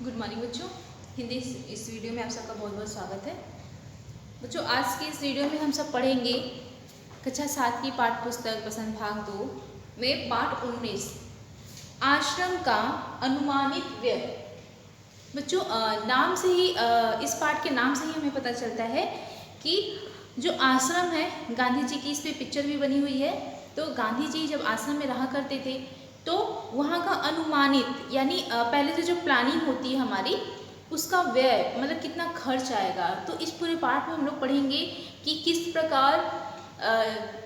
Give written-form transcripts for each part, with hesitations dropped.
Good morning बच्चों। हिंदी इस video में आप सबका बहुत बहुत स्वागत है। बच्चों, आज की इस वीडियो में हम सब पढ़ेंगे कक्षा 7 की पाठ्य पुस्तक पसंद भाग 2 में पाठ 19 आश्रम का अनुमानित व्यय। बच्चों, नाम से ही इस पाठ के नाम से ही हमें पता चलता है कि जो आश्रम है, गांधी जी की इस पे पिक्चर भी बनी हुई है। तो गांधी जी जब आश्रम में रहा करते थे तो वहाँ का अनुमानित यानी पहले से जो प्लानिंग होती है हमारी, उसका व्यय मतलब कितना खर्च आएगा। तो इस पूरे पाठ में हम लोग पढ़ेंगे कि किस प्रकार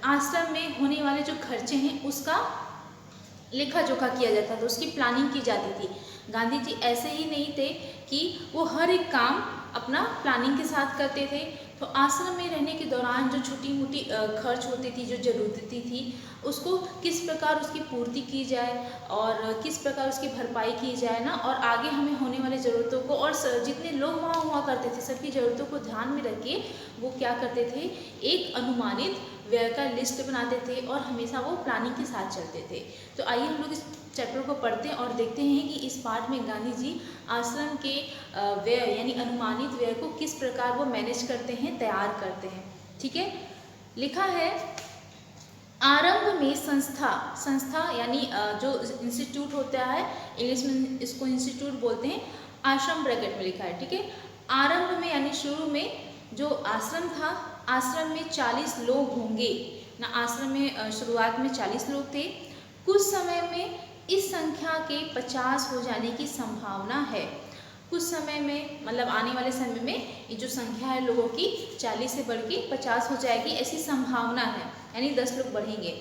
आश्रम में होने वाले जो खर्चे हैं उसका लेखा जोखा किया जाता था, उसकी प्लानिंग की जाती थी। गांधी जी ऐसे ही नहीं थे कि वो हर एक काम अपना प्लानिंग के साथ करते थे। तो आश्रम में रहने के दौरान जो छोटी मोटी खर्च होती थी, जो ज़रूरतें थी, उसको किस प्रकार उसकी पूर्ति की जाए और किस प्रकार उसकी भरपाई की जाए ना, और आगे हमें होने वाली ज़रूरतों को और जितने लोग वहाँ हुआ करते थे सबकी ज़रूरतों को ध्यान में रख के वो क्या करते थे, एक अनुमानित व्यय का लिस्ट बनाते थे और हमेशा वो प्लानिंग के साथ चलते थे। तो आइए हम लोग इस चैप्टर को पढ़ते हैं और देखते हैं कि इस पाठ में गांधी जी आश्रम के व्यय यानी अनुमानित व्यय को किस प्रकार वो मैनेज करते हैं, तैयार करते हैं। ठीक है, लिखा है आरंभ में संस्था यानी जो इंस्टीट्यूट होता है, इंग्लिश में इसको इंस्टीट्यूट बोलते हैं, आश्रम ब्रैकेट में लिखा है। ठीक है, आरंभ में यानी शुरू में जो आश्रम था, आश्रम में 40 लोग होंगे ना। आश्रम में शुरुआत में 40 लोग थे। कुछ समय में इस संख्या के 50 हो जाने की संभावना है। कुछ समय में मतलब आने वाले समय में ये जो संख्या है लोगों की 40 से बढ़ के 50 हो जाएगी, ऐसी संभावना है, यानी 10 लोग बढ़ेंगे।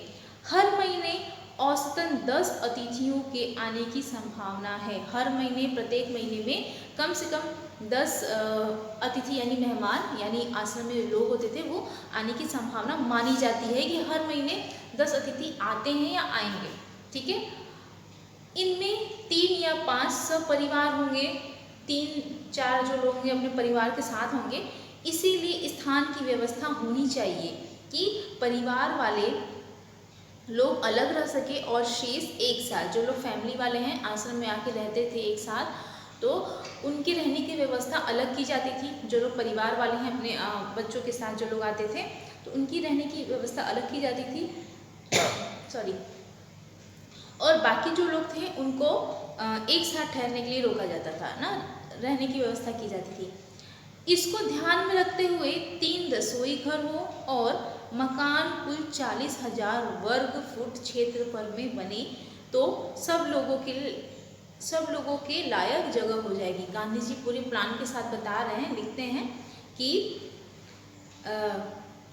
हर महीने औसतन 10 अतिथियों के आने की संभावना है। हर महीने, प्रत्येक महीने में कम से कम 10 अतिथि यानी मेहमान यानी आश्रम में लोग होते थे वो आने की संभावना मानी जाती है कि हर महीने 10 अतिथि आते हैं या आएंगे। ठीक है, इनमें 3 या 5 सपरिवार होंगे, 3-4 जो लोग होंगे अपने परिवार के साथ होंगे। इसीलिए स्थान की व्यवस्था होनी चाहिए कि परिवार वाले लोग अलग रह सके और शेष एक साथ, जो लोग फैमिली वाले हैं आश्रम में आके रहते थे एक साथ, तो उनके रहने की व्यवस्था अलग की जाती थी। जो लोग परिवार वाले हैं अपने बच्चों के साथ जो लोग आते थे तो उनकी रहने की व्यवस्था अलग की जाती थी सॉरी, और बाकी जो लोग थे उनको एक साथ ठहरने के लिए रोका जाता था ना, रहने की व्यवस्था की जाती थी। इसको ध्यान में रखते हुए 3 रसोई घर हो और मकान कुल 40,000 वर्ग फुट क्षेत्रफल में बने तो सब लोगों के लायक जगह हो जाएगी। गांधी जी पूरे प्लान के साथ बता रहे हैं, लिखते हैं कि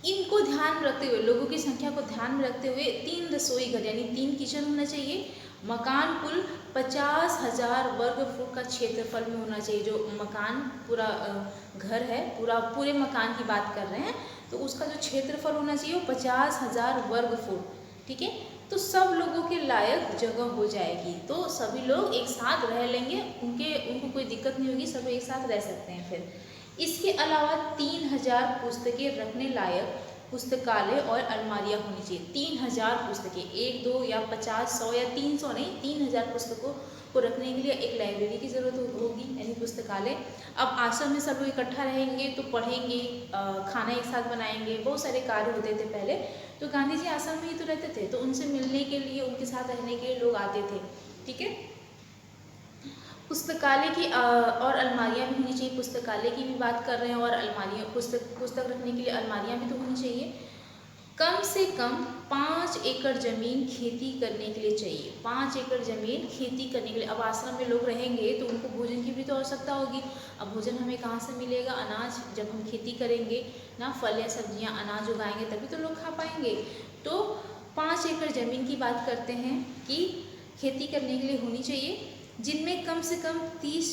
इनको ध्यान में रखते हुए, लोगों की संख्या को ध्यान में रखते हुए 3 रसोई घर यानी 3 किचन होना चाहिए। मकान कुल 50,000 वर्ग फुट का क्षेत्रफल में होना चाहिए। जो मकान पूरा घर है, पूरे मकान की बात कर रहे हैं, तो उसका जो क्षेत्रफल होना चाहिए वो 50,000 वर्ग फुट। ठीक है, तो सब लोगों के लायक जगह हो जाएगी, तो सभी लोग एक साथ रह लेंगे, उनको कोई दिक्कत नहीं होगी, सब एक साथ रह सकते हैं। फिर इसके अलावा 3,000 पुस्तकें रखने लायक पुस्तकालय और अलमारियाँ होनी चाहिए। 3,000 पुस्तकें, 1, 2 या 50, 100 या 300 नहीं, 3,000 पुस्तकों को रखने के लिए एक लाइब्रेरी की ज़रूरत होगी यानी पुस्तकालय। अब आश्रम में सब लोग इकट्ठा रहेंगे तो पढ़ेंगे, खाना एक साथ बनाएंगे, बहुत सारे कार्य होते थे पहले। तो गांधी जी आश्रम में ही तो रहते थे, तो उनसे मिलने के लिए, उनके साथ रहने के लिए लोग आते थे। ठीक है, पुस्तकालय की और अलमारियाँ भी होनी चाहिए। पुस्तकालय की भी बात कर रहे हैं और अलमारियाँ, पुस्तक रखने के लिए अलमारियाँ भी तो होनी चाहिए। कम से कम 5 एकड़ ज़मीन खेती करने के लिए चाहिए। 5 एकड़ ज़मीन खेती करने के लिए। अब आश्रम में लोग रहेंगे तो उनको भोजन की भी तो आवश्यकता होगी। अब भोजन हमें कहाँ से मिलेगा? अनाज, जब हम खेती करेंगे ना, फल या सब्जियाँ, अनाज उगाएंगे तभी तो लोग खा पाएंगे। तो 5 एकड़ ज़मीन की बात करते हैं कि खेती करने के लिए होनी चाहिए, जिनमें कम से कम 30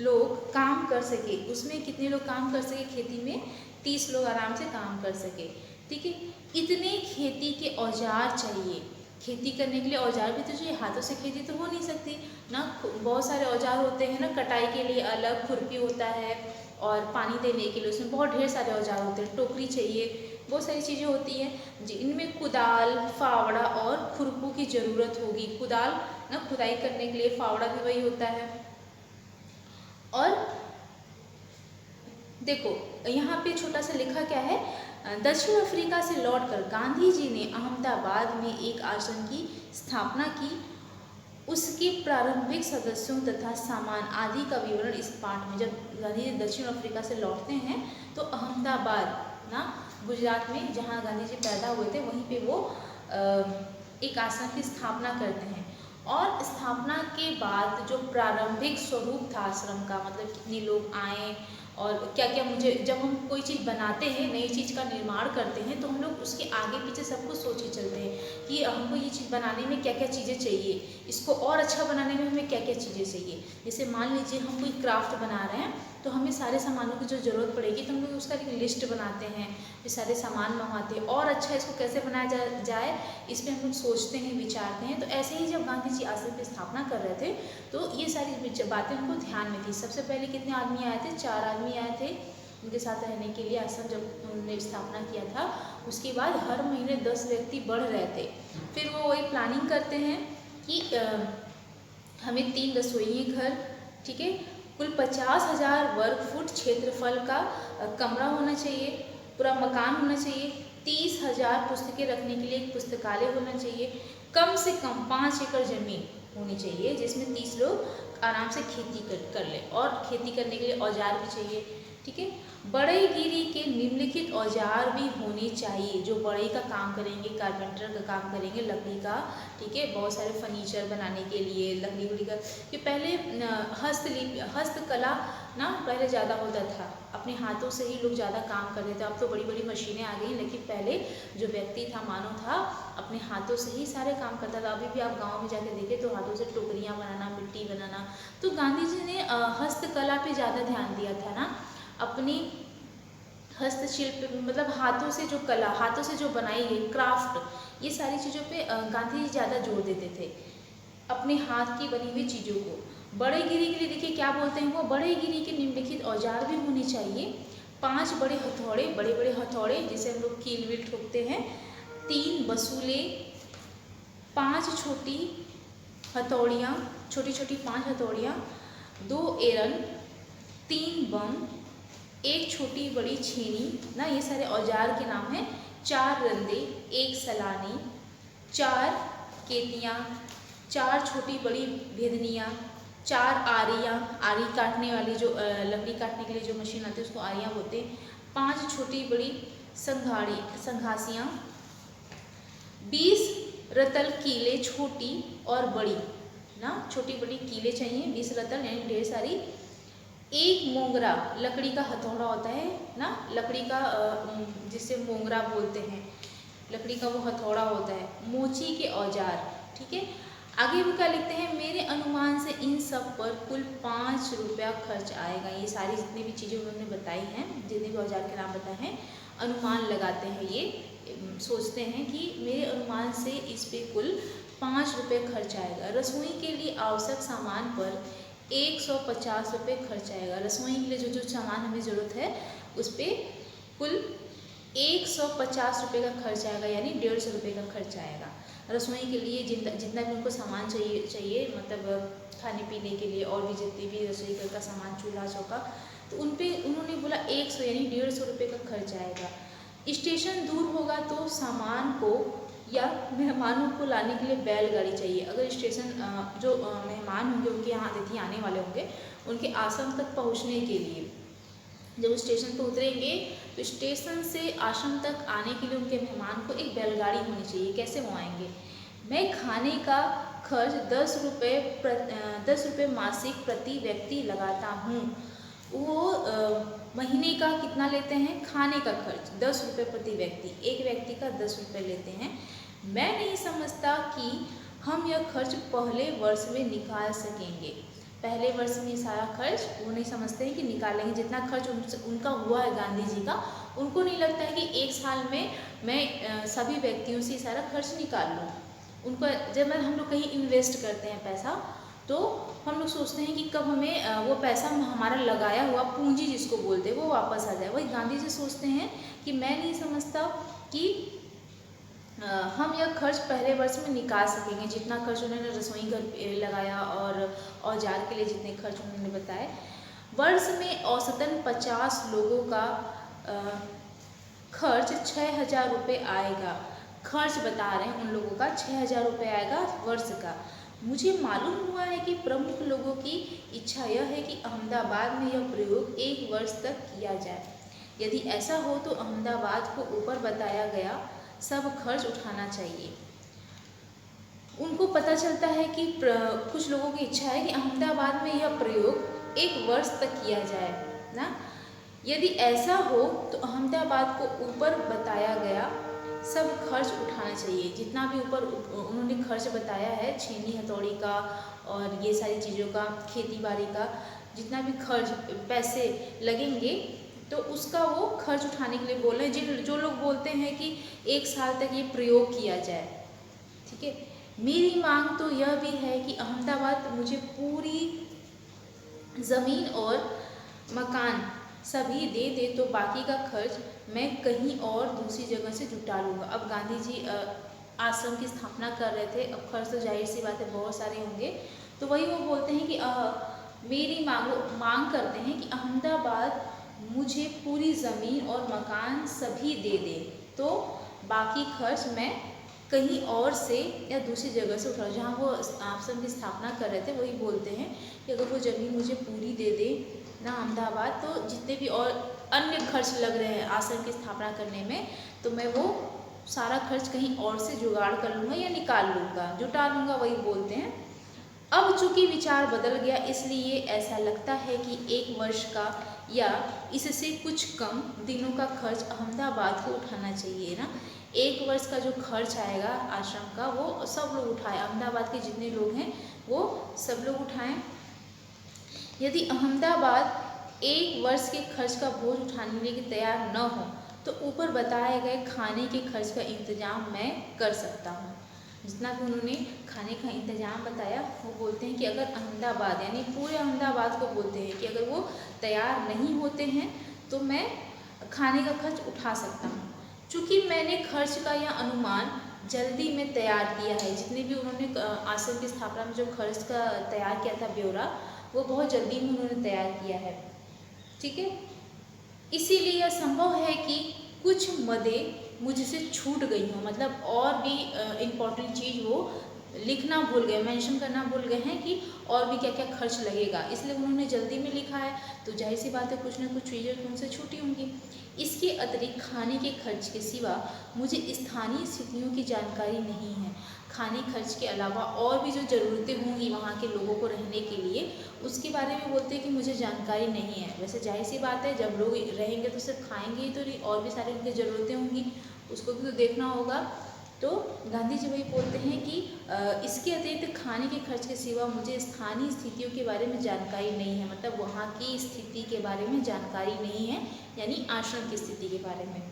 लोग काम कर सके। उसमें कितने लोग काम कर सके? खेती में 30 लोग आराम से काम कर सके। ठीक है, इतने खेती के औजार चाहिए। खेती करने के लिए औजार भी तो चाहिए, हाथों से खेती तो हो नहीं सकती ना। बहुत सारे औजार होते हैं ना, कटाई के लिए अलग खुरपी होता है और पानी देने के लिए उसमें बहुत ढेर सारे औजार होते हैं, टोकरी चाहिए, बहुत सारी चीज़ें होती हैं जिनमें कुदाल, फावड़ा और खुरपू की ज़रूरत होगी। कुदाल ना खुदाई करने के लिए, फावड़ा भी वही होता है। देखो यहाँ पे छोटा सा लिखा क्या है, दक्षिण अफ्रीका से लौटकर गांधी जी ने अहमदाबाद में एक आश्रम की स्थापना की। उसके प्रारंभिक सदस्यों तथा सामान आदि का विवरण इस पाठ में। जब गांधी जी दक्षिण अफ्रीका से लौटते हैं तो अहमदाबाद ना गुजरात में, जहाँ गांधी जी पैदा हुए थे, वहीं पे वो एक आश्रम की स्थापना करते हैं। और स्थापना के बाद जो प्रारंभिक स्वरूप था आश्रम का, मतलब कितने लोग आए और क्या क्या, मुझे जब हम कोई चीज़ बनाते हैं, नई चीज़ का निर्माण करते हैं, तो हम लोग उसके आगे पीछे सब कुछ सोच के चलते हैं कि हमको ये चीज़ बनाने में क्या क्या चीज़ें चाहिए, इसको और अच्छा बनाने में हमें क्या क्या चीज़ें चाहिए। जैसे मान लीजिए हम कोई क्राफ्ट बना रहे हैं तो हमें सारे सामानों की जो ज़रूरत पड़ेगी तो हम लोग उसका एक लिस्ट बनाते हैं, फिर सारे सामान मंगवाते हैं और अच्छा इसको कैसे बनाया जाए इस पर हम लोग सोचते हैं, विचारते हैं। तो ऐसे ही जब गांधी जी आश्रम की स्थापना कर रहे थे तो ये सारी बातें उनको ध्यान में थी। सबसे पहले कितने आदमी आए थे? 4 आदमी आए थे उनके साथ रहने के लिए आश्रम जब उन्होंने स्थापना किया था। उसके बाद हर महीने 10 व्यक्ति बढ़ रहे थे। फिर वो एक प्लानिंग करते हैं कि हमें 3 रसोई घर, ठीक है, कुल 50,000 वर्ग फुट क्षेत्रफल का कमरा होना चाहिए, पूरा मकान होना चाहिए, 30,000 पुस्तकें रखने के लिए एक पुस्तकालय होना चाहिए, कम से कम 5 एकड़ जमीन होनी चाहिए जिसमें 30 लोग आराम से खेती कर ले, और खेती करने के लिए औजार भी चाहिए, ठीक है। बढ़ईगिरी के निम्नलिखित औजार भी होने चाहिए जो बढ़ई का काम करेंगे, कारपेंटर का काम करेंगे, लकड़ी का, ठीक है, बहुत सारे फर्नीचर बनाने के लिए लकड़ी उड़ी का। कि पहले हस्तकला ना पहले ज़्यादा होता था, अपने हाथों से ही लोग ज़्यादा काम करते थे। अब तो बड़ी बड़ी मशीनें आ गई, लेकिन पहले जो व्यक्ति था, मानव था, अपने हाथों से ही सारे काम करता था। अभी भी आप गाँव में जाके देखें तो हाथों से टोकरियाँ बनाना, मिट्टी बनाना। तो गांधी जी ने हस्तकला पे ज़्यादा ध्यान दिया था ना, अपनी हस्तशिल्प, मतलब हाथों से जो कला, हाथों से जो बनाई गई क्राफ्ट, ये सारी चीज़ों पे गांधी जी ज़्यादा जोर देते थे, अपने हाथ की बनी हुई चीज़ों को। बढ़ईगिरी के लिए देखिए क्या बोलते हैं वो, बढ़ईगिरी के निम्नलिखित औजार भी होने चाहिए। 5 बड़े हथौड़े, बड़े बड़े हथौड़े जिसे हम लोग कील वील ठोकते हैं, 3 बसूले, 5 छोटी हथौड़ियाँ, छोटी छोटी 5 हथौड़ियाँ, 2 एरन, 3 बम, 1 छोटी बड़ी छेनी ना, ये सारे औजार के नाम हैं। 4 रंदे, 1 सलानी, 4 केतियाँ, 4 छोटी बड़ी भेदनियाँ, 4 आरियाँ, आरी काटने वाली जो लकड़ी काटने के लिए जो मशीन आती है उसको आरियाँ बोलते हैं, 5 छोटी बड़ी संघासियाँ, 20 रतल कीले, छोटी और बड़ी ना, छोटी बड़ी कीले चाहिए, 20 रतल यानी ढेर सारी। 1 मोंगरा, लकड़ी का हथौड़ा होता है ना, लकड़ी का जिसे मोंगरा बोलते हैं, लकड़ी का वो हथौड़ा होता है। मोची के औजार, ठीक है। आगे भी क्या लिखते हैं, मेरे अनुमान से इन सब पर कुल 5 रुपया खर्च आएगा। ये सारी जितनी भी चीज़ें उन्होंने बताई हैं, जितने भी औजार के नाम बताए हैं, अनुमान लगाते हैं, ये सोचते हैं कि मेरे अनुमान से इस पे कुल 5 रुपये खर्च आएगा। रसोई के लिए आवश्यक सामान पर 150 रुपये खर्च आएगा। रसोई के लिए जो जो सामान हमें ज़रूरत है उस पर कुल 150 रुपये का खर्च आएगा, यानी 150 रुपये का खर्च आएगा। रसोई के लिए जितना भी उनको सामान चाहिए मतलब खाने पीने के लिए, और भी जितनी भी रसोई घर का सामान, चूल्हा चौका, तो उन पे उन्होंने बोला 100 यानी 150 रुपये का खर्च आएगा। स्टेशन दूर होगा तो सामान को या मेहमानों को लाने के लिए बैलगाड़ी चाहिए। अगर स्टेशन जो मेहमान होंगे उनके यहाँ अतिथि आने वाले होंगे, उनके आश्रम तक पहुँचने के लिए जब स्टेशन पर उतरेंगे तो स्टेशन से आश्रम तक आने के लिए उनके मेहमान को एक बैलगाड़ी होनी चाहिए। कैसे वो आएंगे? मैं खाने का खर्च 10 रुपये मासिक प्रति व्यक्ति लगाता हूँ। वो महीने का कितना लेते हैं? खाने का खर्च 10 रुपये प्रति व्यक्ति, एक व्यक्ति का 10 रुपये लेते हैं। मैं नहीं समझता कि हम यह खर्च पहले वर्ष में निकाल सकेंगे। पहले वर्ष में सारा खर्च वो नहीं समझते हैं कि निकालेंगे। जितना खर्च उनका हुआ है गांधी जी का, उनको नहीं लगता है कि एक साल में मैं सभी व्यक्तियों से सारा खर्च निकाल लूँ। उनको जब हम लोग कहीं इन्वेस्ट करते हैं पैसा, तो हम लोग सोचते हैं कि कब हमें वो पैसा हमारा लगाया हुआ पूंजी जिसको बोलते हैं वो वापस आ जाए। वही गांधी जी सोचते हैं कि मैं नहीं समझता कि हम यह खर्च पहले वर्ष में निकाल सकेंगे। जितना खर्च उन्होंने रसोई घर लगाया और औजार के लिए जितने खर्च उन्होंने बताए, वर्ष में औसतन 50 लोगों का खर्च 6,000 रुपये आएगा। खर्च बता रहे हैं उन लोगों का 6,000 रुपये आएगा वर्ष का। मुझे मालूम हुआ है कि प्रमुख लोगों की इच्छा यह है कि अहमदाबाद में यह प्रयोग 1 वर्ष तक किया जाए। यदि ऐसा हो तो अहमदाबाद को ऊपर बताया गया सब खर्च उठाना चाहिए। उनको पता चलता है कि कुछ लोगों की इच्छा है कि अहमदाबाद में यह प्रयोग 1 वर्ष तक किया जाए ना। यदि ऐसा हो तो अहमदाबाद को ऊपर बताया गया सब खर्च उठाना चाहिए। जितना भी ऊपर उन्होंने खर्च बताया है, छेनी हथौड़ी का और ये सारी चीज़ों का, खेती बाड़ी का, जितना भी खर्च पैसे लगेंगे तो उसका वो खर्च उठाने के लिए बोल रहे हैं। जो लोग बोलते हैं कि 1 साल तक ये प्रयोग किया जाए, ठीक है। मेरी मांग तो यह भी है कि अहमदाबाद मुझे पूरी ज़मीन और मकान सभी दे दे तो बाकी का खर्च मैं कहीं और दूसरी जगह से जुटा लूँगा। अब गांधी जी आश्रम की स्थापना कर रहे थे, अब खर्च तो जाहिर सी बात है बहुत सारे होंगे, तो वही वो बोलते हैं कि मेरी मांग करते हैं कि अहमदाबाद मुझे पूरी ज़मीन और मकान सभी दे दे तो बाकी खर्च मैं कहीं और से या दूसरी जगह से उठा। जहाँ वो आश्रम की स्थापना कर रहे थे वही बोलते हैं कि अगर वो ज़मीन मुझे पूरी दे दे ना अहमदाबाद, तो जितने भी और अन्य खर्च लग रहे हैं आश्रम की स्थापना करने में, तो मैं वो सारा खर्च कहीं और से जुगाड़ कर लूँगा या निकाल लूँगा, जुटा लूँगा, वही बोलते हैं। अब चूंकि विचार बदल गया, इसलिए ऐसा लगता है कि 1 वर्ष का या इससे कुछ कम दिनों का खर्च अहमदाबाद को उठाना चाहिए ना। 1 वर्ष का जो खर्च आएगा आश्रम का वो सब लोग उठाएं, अहमदाबाद के जितने लोग हैं वो सब लोग उठाएं। यदि अहमदाबाद 1 वर्ष के खर्च का बोझ उठाने के लिए तैयार न हो तो ऊपर बताए गए खाने के खर्च का इंतजाम मैं कर सकता हूँ। जितना भी उन्होंने खाने का इंतजाम बताया, वो बोलते हैं कि अगर अहमदाबाद यानी पूरे अहमदाबाद को बोलते हैं कि अगर वो तैयार नहीं होते हैं तो मैं खाने का खर्च उठा सकता हूँ। चूँकि मैंने खर्च का यह अनुमान जल्दी में तैयार किया है, जितने भी उन्होंने आश्रम की स्थापना में जो खर्च का तैयार किया था ब्यौरा, वो बहुत जल्दी में उन्होंने तैयार किया है, ठीक है। इसीलिए यह संभव है कि कुछ मदें मुझसे छूट गई हों, मतलब और भी इम्पोर्टेंट चीज़ वो लिखना भूल गए, मेंशन करना भूल गए हैं कि और भी क्या क्या खर्च लगेगा, इसलिए उन्होंने जल्दी में लिखा है, तो जाहिर सी बात है कुछ ना कुछ चीज़ें उनसे छूटी होंगी। इसके अतिरिक्त खाने के खर्च के सिवा मुझे स्थानीय स्थितियों की जानकारी नहीं है। खाने खर्च के अलावा और भी जो ज़रूरतें होंगी वहाँ के लोगों को रहने के लिए, उसके बारे में बोलते हैं कि मुझे जानकारी नहीं है। वैसे जाहिर सी बात है, जब लोग रहेंगे तो सिर्फ खाएंगे ही तो नहीं, और भी सारी उनकी ज़रूरतें होंगी, उसको भी तो देखना होगा। तो गांधी जी वही बोलते हैं कि इसके अतिरिक्त खाने के खर्च के सिवा मुझे स्थानीय स्थितियों के बारे में जानकारी नहीं है, मतलब वहाँ की स्थिति के बारे में जानकारी नहीं है, यानी आश्रम की स्थिति के बारे में।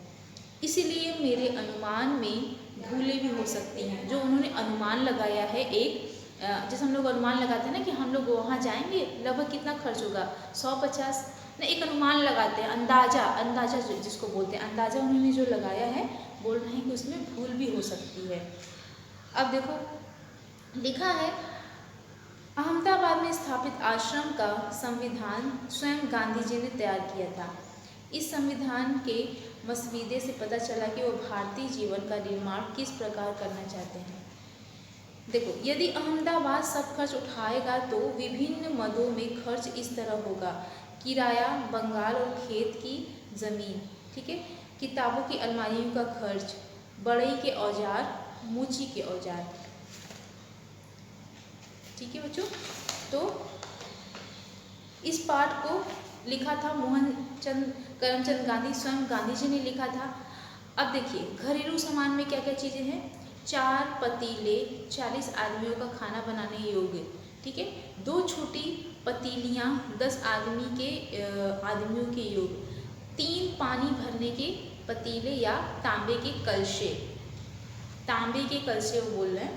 इसीलिए मेरे अनुमान में भूलें भी हो सकती हैं। जो उन्होंने अनुमान लगाया है, एक जैसे हम लोग अनुमान लगाते हैं ना कि हम लोग वहाँ जाएंगे लगभग कितना खर्च होगा, 150 ना, एक अनुमान लगाते हैं, अंदाजा जिसको बोलते हैं, अंदाजा उन्होंने जो लगाया है, बोल रहे हैं कि उसमें भूल भी हो सकती है। अब देखो लिखा है, अहमदाबाद में स्थापित आश्रम का संविधान स्वयं गांधी जी ने तैयार किया था। इस संविधान के मसवीदे से पता चला कि वो भारतीय जीवन का निर्माण किस प्रकार करना चाहते हैं। देखो, यदि अहमदाबाद सब खर्च उठाएगा तो विभिन्न मदों में खर्च इस तरह होगा: किराया, बंगाल और खेत की ज़मीन, ठीक है, किताबों की अलमारियों का खर्च, बढ़ई के औजार, मूची के औजार, ठीक है बच्चों। तो इस पाठ को लिखा था करमचंद गांधी, स्वयं गांधी जी ने लिखा था। अब देखिए, घरेलू सामान में क्या क्या चीज़ें हैं: 4 पतीले 40 आदमियों का खाना बनाने योग्य, ठीक है, 2 छोटी पतीलियाँ 10 आदमियों के योग्य, 3 पानी भरने के पतीले या तांबे के कलशे वो बोल रहे हैं,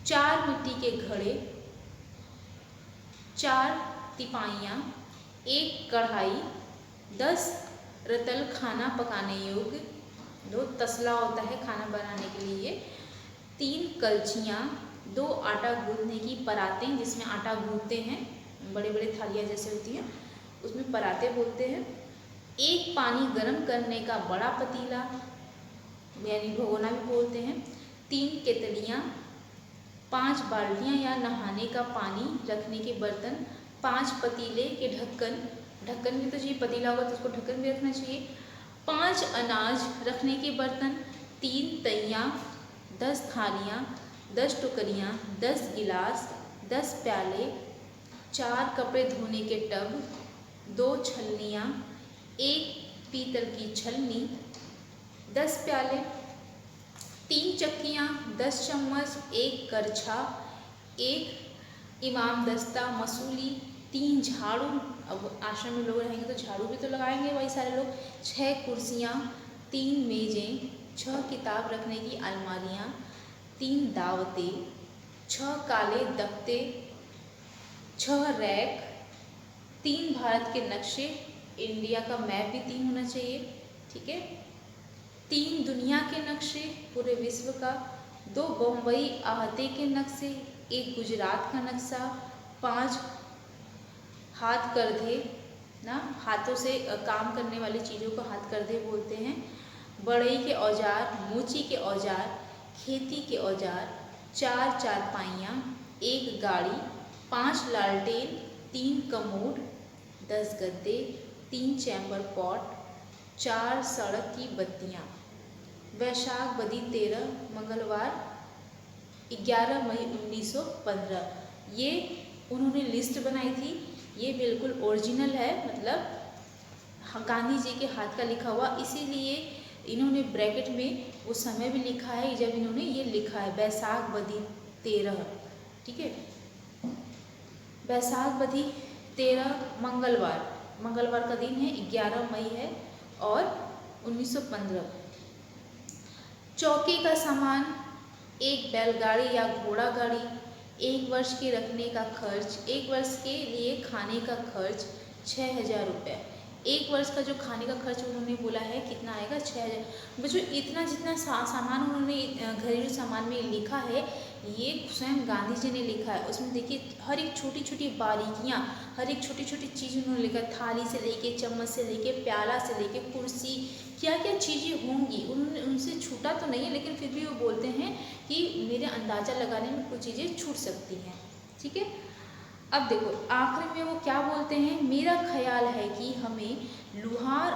4 मिट्टी के घड़े, 4 तिपाइयाँ, 1 कढ़ाई, 10 रतल खाना पकाने योग्य, 2 तसला होता है खाना बनाने के लिए, 3 कलछियाँ, 2 आटा गूंदने की परातें जिसमें आटा गूंदते हैं, बड़े बड़े थालियाँ जैसे होती हैं, उसमें पराते बोलते हैं। 1 पानी गर्म करने का बड़ा पतीला यानी भगोना भी बोलते हैं। 3 केतलियाँ, 5 बाल्टियाँ या नहाने का पानी रखने के बर्तन, 5 पतीले के ढक्कन, ढक्कन भी तो चाहिए, पतीला होगा तो उसको ढक्कन भी रखना चाहिए। 5 अनाज रखने के बर्तन, 3 तइयाँ, 10 थालियाँ, 10 टोकरियाँ, 10 गिलास, 10 प्याले, 4 कपड़े धोने के टब, 2 छलनियाँ, 1 पीतल की छलनी, 10 प्याले, 3 चक्कियाँ, 10 चम्मच, 1 करछा, 1 इमाम दस्ता मसूली, 3 झाड़ू, अब आश्रम में लोग रहेंगे तो झाड़ू भी तो लगाएंगे वही सारे लोग, 6 कुर्सियाँ, 3 मेजें, 6 किताब रखने की अलमारियाँ, 3 दावतें, 6 काले दफ्ते, 6 रैक, 3 भारत के नक्शे, इंडिया का मैप भी 3 होना चाहिए, ठीक है। 3 दुनिया के नक्शे पूरे विश्व का, 2 बम्बई अहाते के नक्शे, 1 गुजरात का नक्शा, 5 हाथ करधे ना, हाथों से काम करने वाली चीज़ों को हाथ करधे बोलते हैं। बढ़ई के औजार, मोची के औजार, खेती के औजार, 4 चारपाइयाँ, 1 गाड़ी, 5 लालटेन, 3 कमोड, 10 गद्दे, 3 चैम्बर पॉट, 4 सड़क की बत्तियाँ। वैशाख बदी 13 मंगलवार 11 मई 1915 ये उन्होंने लिस्ट बनाई थी। ये बिल्कुल ओरिजिनल है, मतलब गांधी जी के हाथ का लिखा हुआ, इसीलिए इन्होंने ब्रैकेट में वो समय भी लिखा है जब इन्होंने ये लिखा है वैशाख बदी 13, ठीक है। वैशाख बदी 13 मंगलवार, मंगलवार का दिन है, 11 मई है और 1915। चौकी का सामान, 1 बैलगाड़ी या घोड़ा गाड़ी, 1 वर्ष के रखने का खर्च, 1 वर्ष के लिए खाने का खर्च 6,000 रुपये। 1 वर्ष का जो खाने का खर्च उन्होंने बोला है कितना आएगा, 6,000। बच्चों इतना जितना सामान उन्होंने घरेलू सामान में लिखा है ये स्वयं गांधी जी ने लिखा है। उसमें देखिए हर एक छोटी छोटी बारीकियाँ, हर एक छोटी छोटी चीज़ उन्होंने लिखा, थाली से लेके, चम्मच से लेके, प्याला से लेके, कुर्सी, क्या क्या चीज़ें होंगी उन्होंने, उनसे छूटा तो नहीं है लेकिन फिर भी वो बोलते हैं कि मेरे अंदाज़ा लगाने में कुछ चीज़ें छूट सकती हैं, ठीक है। अब देखो आखिर में वो क्या बोलते हैं, मेरा ख्याल है कि हमें लुहार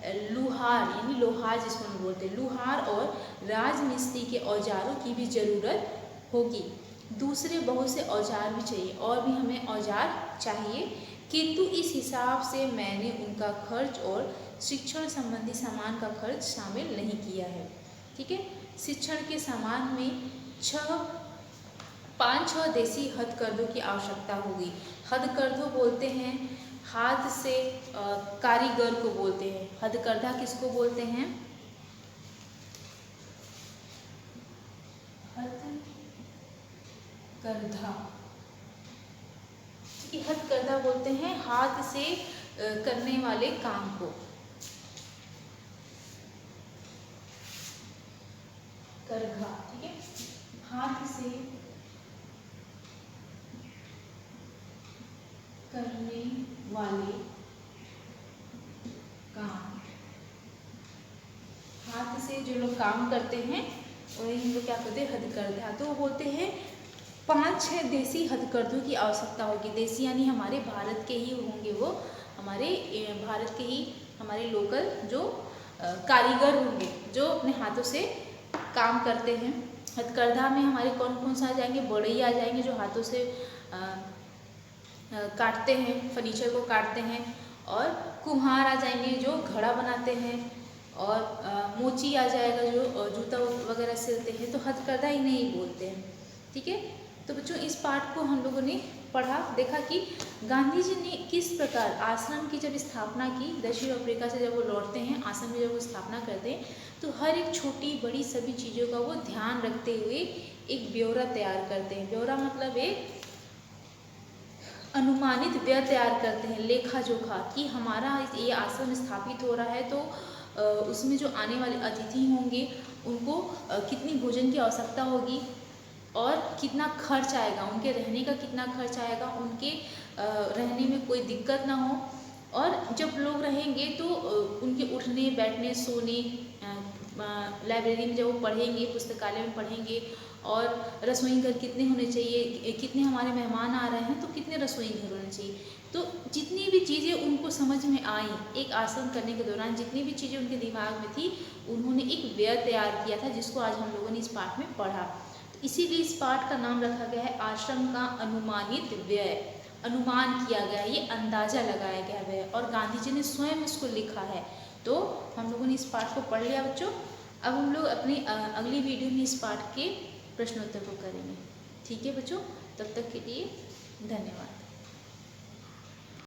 यानी लोहार जिसको हम बोलते हैं, लुहार और राजमिस्त्री के औजारों की भी ज़रूरत होगी। दूसरे बहुत से औजार भी चाहिए, और भी हमें औजार चाहिए, किंतु इस हिसाब से मैंने उनका खर्च और शिक्षण संबंधी सामान का खर्च शामिल नहीं किया है, ठीक है। शिक्षण के सामान में 5-6 देसी हथकरघों की आवश्यकता होगी। हथकरघा बोलते हैं हाथ से कारीगर को बोलते हैं। हथकरघा किसको बोलते हैं, हथकरघा, हथकरघा बोलते हैं हाथ से करने वाले काम को। करघा, ठीक है, हाथ से करने वाले काम, हाथ से जो लोग काम करते हैं उन्हें हम लोग क्या कहते हैं, हथकरघा। तो वो बोलते हैं 5-6 देसी हथकरघों की आवश्यकता होगी। देसी यानी हमारे भारत के ही होंगे, वो हमारे भारत के ही हमारे लोकल जो कारीगर होंगे जो अपने हाथों से काम करते हैं। हथकरघा में हमारे कौन कौन सा आ जाएंगे, बढ़ई आ जाएंगे जो हाथों से काटते हैं, फर्नीचर को काटते हैं, और कुम्हार आ जाएंगे जो घड़ा बनाते हैं, और मोची आ जाएगा जो जूता वगैरह सिलते हैं। तो हथकरघा ही नहीं बोलते हैं, ठीक है। तो बच्चों इस पाठ को हम लोगों ने पढ़ा, देखा कि गांधी जी ने किस प्रकार आश्रम की जब स्थापना की, दक्षिण अफ्रीका से जब वो लौटते हैं, आश्रम की जब वो स्थापना करते हैं तो हर एक छोटी बड़ी सभी चीज़ों का वो ध्यान रखते हुए एक ब्यौरा तैयार करते हैं। ब्यौरा मतलब एक अनुमानित व्यय तैयार करते हैं, लेखा जोखा, कि हमारा ये आश्रम स्थापित हो रहा है तो उसमें जो आने वाले अतिथि होंगे उनको कितनी भोजन की आवश्यकता होगी और कितना खर्च आएगा, उनके रहने का कितना खर्च आएगा, उनके रहने में कोई दिक्कत ना हो, और जब लोग रहेंगे तो उनके उठने बैठने सोने, लाइब्रेरी में जब वो पढ़ेंगे, पुस्तकालय में पढ़ेंगे, और रसोई घर कितने होने चाहिए, कितने हमारे मेहमान आ रहे हैं तो कितने रसोई घर होने चाहिए। तो जितनी भी चीज़ें उनको समझ में आई एक आसन करने के दौरान, जितनी भी चीज़ें उनके दिमाग में थी, उन्होंने एक व्यय तैयार किया था जिसको आज हम लोगों ने इस पाठ में पढ़ा। तो इसीलिए इस पाठ का नाम रखा गया है आश्रम का अनुमानित व्यय। अनुमान किया गया है, ये अंदाज़ा लगाया गया है, और गांधी जी ने स्वयं इसको लिखा है। तो हम लोगों ने इस पाठ को पढ़ लिया बच्चों। अब हम लोग अपनी अगली वीडियो में इस पाठ के प्रश्नोत्तर को करेंगे। ठीक है बच्चों, तब तक के लिए धन्यवाद।